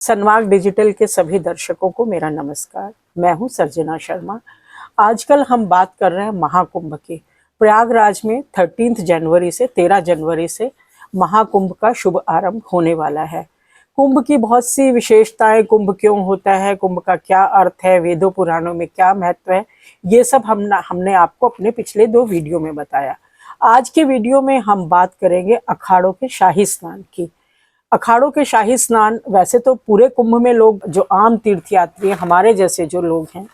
Sanmarg digital के सभी दर्शकों को मेरा नमस्कार। मैं हूं सर्जना शर्मा। आजकल हम बात कर रहे हैं महाकुंभ की। प्रयागराज में 13 जनवरी से 13 जनवरी से महाकुंभ का शुभ आरंभ होने वाला है। कुंभ की बहुत सी विशेषताएं, कुंभ क्यों होता है, कुंभ का क्या अर्थ है, वेदों पुराणों में क्या महत्व है, ये सब हमने आपको अपने पिछले 2 वीडियो में बताया। आज के वीडियो में हम बात करेंगे अखाड़ों के शाही स्नान की। अखाड़ों के शाही स्नान वैसे तो पूरे कुंभ में लोग, जो आम तीर्थयात्री हमारे जैसे जो लोग हैं,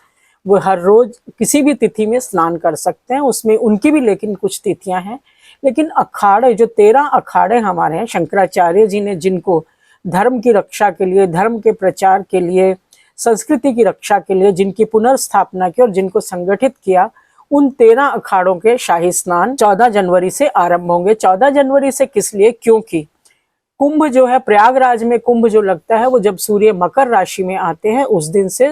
वो हर रोज किसी भी तिथि में स्नान कर सकते हैं। उसमें उनकी भी लेकिन कुछ तिथियां हैं। लेकिन अखाड़े, जो 13 अखाड़े हमारे हैं, शंकराचार्य जी ने जिनको धर्म की रक्षा के लिए, धर्म के प्रचार के लिए, संस्कृति की रक्षा के लिए जिनकी पुनर्स्थापना की और जिनको संगठित किया, उन 13 अखाड़ों के शाही स्नान 14 जनवरी से आरंभ होंगे। 14 जनवरी से किस लिए? क्योंकि कुंभ जो है, प्रयागराज में कुंभ जो लगता है वो जब सूर्य मकर राशि में आते हैं, उस दिन से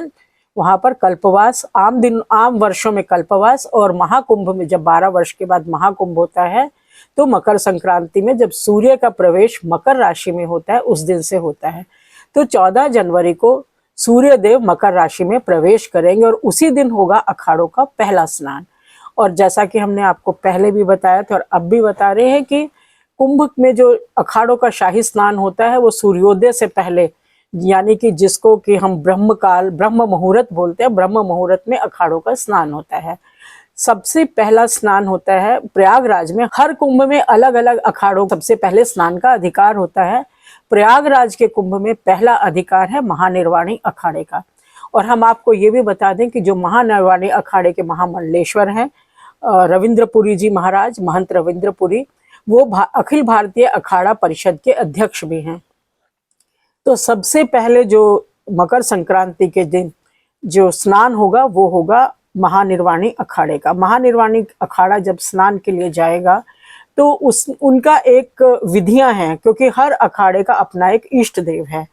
वहां पर कल्पवास, आम वर्षों में कल्पवास, और महाकुंभ में जब 12 वर्ष के बाद महाकुंभ होता है तो मकर संक्रांति में जब सूर्य का प्रवेश मकर राशि में होता है, उस दिन से होता है। तो 14 जनवरी को सूर्य देव मकर राशि में प्रवेश करेंगे और उसी दिन होगा अखाड़ों का पहला स्नान। और जैसा कि हमने आपको पहले भी बताया था और अब भी बता रहे हैं कि कुंभ में जो अखाड़ों का शाही स्नान होता है वो सूर्योदय से पहले, यानी कि जिसको कि हम ब्रह्मकाल, ब्रह्म मुहूर्त बोलते हैं, ब्रह्म मुहूर्त में अखाड़ों का स्नान होता है। सबसे पहला स्नान होता है प्रयागराज में। हर कुंभ में अलग अलग अखाड़ों सबसे पहले स्नान का अधिकार होता है। प्रयागराज के कुंभ में पहला अधिकार है महानिर्वाणी अखाड़े का। और हम आपको ये भी बता दें कि जो महानिर्वाणी अखाड़े के महामंडलेश्वर हैं, रविंद्रपुरी जी महाराज, महंत रविंद्रपुरी, वो अखिल भारतीय अखाड़ा परिषद के अध्यक्ष भी हैं। तो सबसे पहले जो मकर संक्रांति के दिन जो स्नान होगा वो होगा महानिर्वाणी अखाड़े का। महानिर्वाणी अखाड़ा जब स्नान के लिए जाएगा तो उनका एक विधियां हैं, क्योंकि हर अखाड़े का अपना एक इष्ट देव है।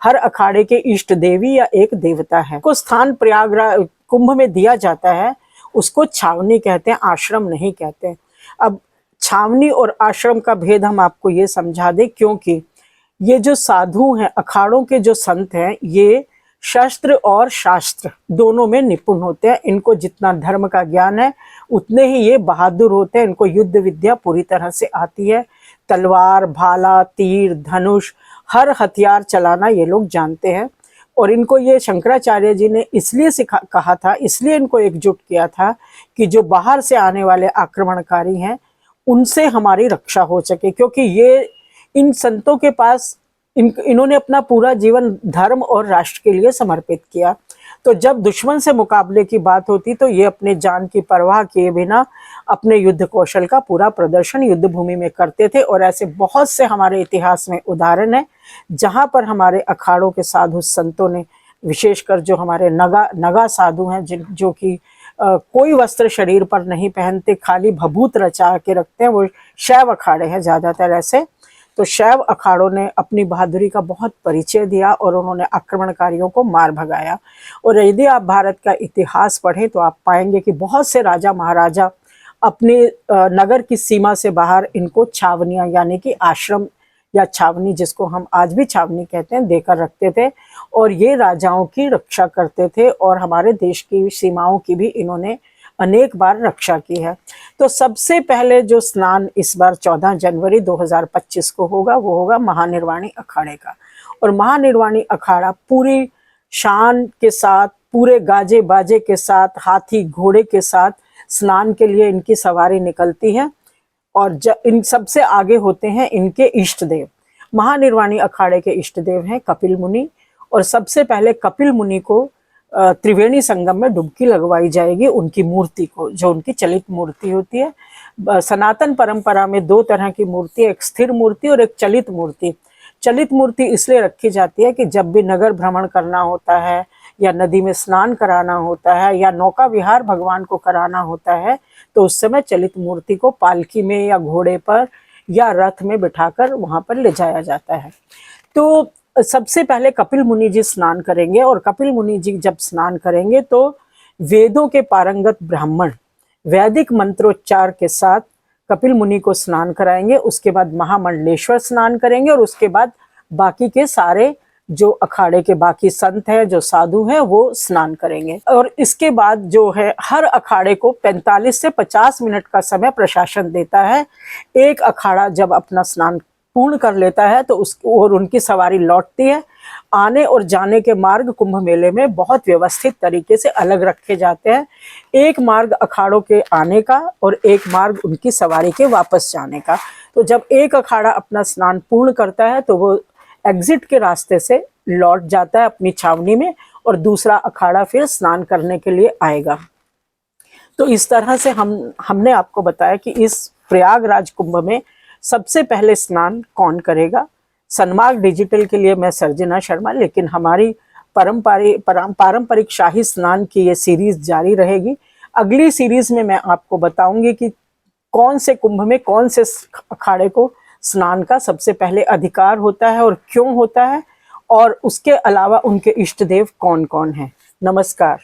हर अखाड़े के इष्ट देवी या एक देवता है। को स्थान प्रयागराज कुंभ में दिया जाता है, उसको छावनी कहते हैं, आश्रम नहीं कहते। अब छावनी और आश्रम का भेद हम आपको ये समझा दें, क्योंकि ये जो साधु हैं, अखाड़ों के जो संत हैं, ये शस्त्र और शास्त्र दोनों में निपुण होते हैं। इनको जितना धर्म का ज्ञान है उतने ही ये बहादुर होते हैं। इनको युद्ध विद्या पूरी तरह से आती है। तलवार, भाला, तीर, धनुष, हर हथियार चलाना ये लोग जानते हैं। और इनको ये शंकराचार्य जी ने इसलिए कहा था, इसलिए इनको एकजुट किया था कि जो बाहर से आने वाले आक्रमणकारी हैं उनसे हमारी रक्षा हो सके। क्योंकि ये इन संतों के पास इन्होंने अपना पूरा जीवन धर्म और राष्ट्र के लिए समर्पित किया। तो जब दुश्मन से मुकाबले की बात होती तो ये अपने जान की परवाह किए बिना अपने युद्ध कौशल का पूरा प्रदर्शन युद्ध भूमि में करते थे। और ऐसे बहुत से हमारे इतिहास में उदाहरण है जहां पर हमारे अखाड़ों के साधु संतों ने, विशेषकर जो हमारे नगा साधु हैं, जो कि कोई वस्त्र शरीर पर नहीं पहनते, खाली भभूत रचा के रखते हैं, वो शैव अखाड़े हैं ज्यादातर ऐसे। तो शैव अखाड़ों ने अपनी बहादुरी का बहुत परिचय दिया और उन्होंने आक्रमणकारियों को मार भगाया। और यदि आप भारत का इतिहास पढ़ें तो आप पाएंगे कि बहुत से राजा महाराजा अपने नगर की सीमा से बाहर इनको छावनियां, यानी कि आश्रम या छावनी, जिसको हम आज भी छावनी कहते हैं, देकर रखते थे। और ये राजाओं की रक्षा करते थे और हमारे देश की सीमाओं की भी इन्होंने अनेक बार रक्षा की है। तो सबसे पहले जो स्नान इस बार 14 जनवरी 2025 को होगा वो होगा महानिर्वाणी अखाड़े का। और महानिर्वाणी अखाड़ा पूरी शान के साथ, पूरे गाजे बाजे के साथ, हाथी घोड़े के साथ स्नान के लिए इनकी सवारी निकलती है। और इन सबसे आगे होते हैं इनके इष्ट देव। महानिर्वाणी अखाड़े के इष्ट देव हैं कपिल मुनि। और सबसे पहले कपिल मुनि को त्रिवेणी संगम में डुबकी लगवाई जाएगी उनकी मूर्ति को, जो उनकी चलित मूर्ति होती है। सनातन परंपरा में 2 तरह की मूर्ति, एक स्थिर मूर्ति और एक चलित मूर्ति। चलित मूर्ति इसलिए रखी जाती है कि जब भी नगर भ्रमण करना होता है या नदी में स्नान कराना होता है या नौका विहार भगवान को कराना होता है, तो उस समय चलित मूर्ति को पालकी में या घोड़े पर या रथ में बिठाकर वहां पर ले जाया जाता है। तो सबसे पहले कपिल मुनि जी स्नान करेंगे। और कपिल मुनि जी जब स्नान करेंगे तो वेदों के पारंगत ब्राह्मण वैदिक मंत्रोच्चार के साथ कपिल मुनि को स्नान कराएंगे। उसके बाद महामंडलेश्वर स्नान करेंगे और उसके बाद बाकी के सारे जो अखाड़े के बाकी संत हैं, जो साधु हैं, वो स्नान करेंगे। और इसके बाद जो है हर अखाड़े को 45 से 50 मिनट का समय प्रशासन देता है। एक अखाड़ा जब अपना स्नान पूर्ण कर लेता है तो और उनकी सवारी लौटती है। आने और जाने के मार्ग कुंभ मेले में बहुत व्यवस्थित तरीके से अलग रखे जाते हैं। एक मार्ग अखाड़ों के आने का और एक मार्ग उनकी सवारी के वापस जाने का। तो जब एक अखाड़ा अपना स्नान पूर्ण करता है तो वो एग्जिट के रास्ते से लौट जाता है अपनी छावनी में, और दूसरा अखाड़ा फिर स्नान करने के लिए आएगा। तो इस तरह से हमने आपको बताया कि इस प्रयागराज कुंभ में सबसे पहले स्नान कौन करेगा। सन्मार्ग डिजिटल के लिए मैं सर्जना शर्मा, लेकिन हमारी पारंपरिक शाही स्नान की ये सीरीज जारी रहेगी। अगली सीरीज में मैं आपको बताऊंगी कि कौन से कुंभ में कौन से अखाड़े को स्नान का सबसे पहले अधिकार होता है और क्यों होता है, और उसके अलावा उनके इष्ट देव कौन कौन हैं। नमस्कार।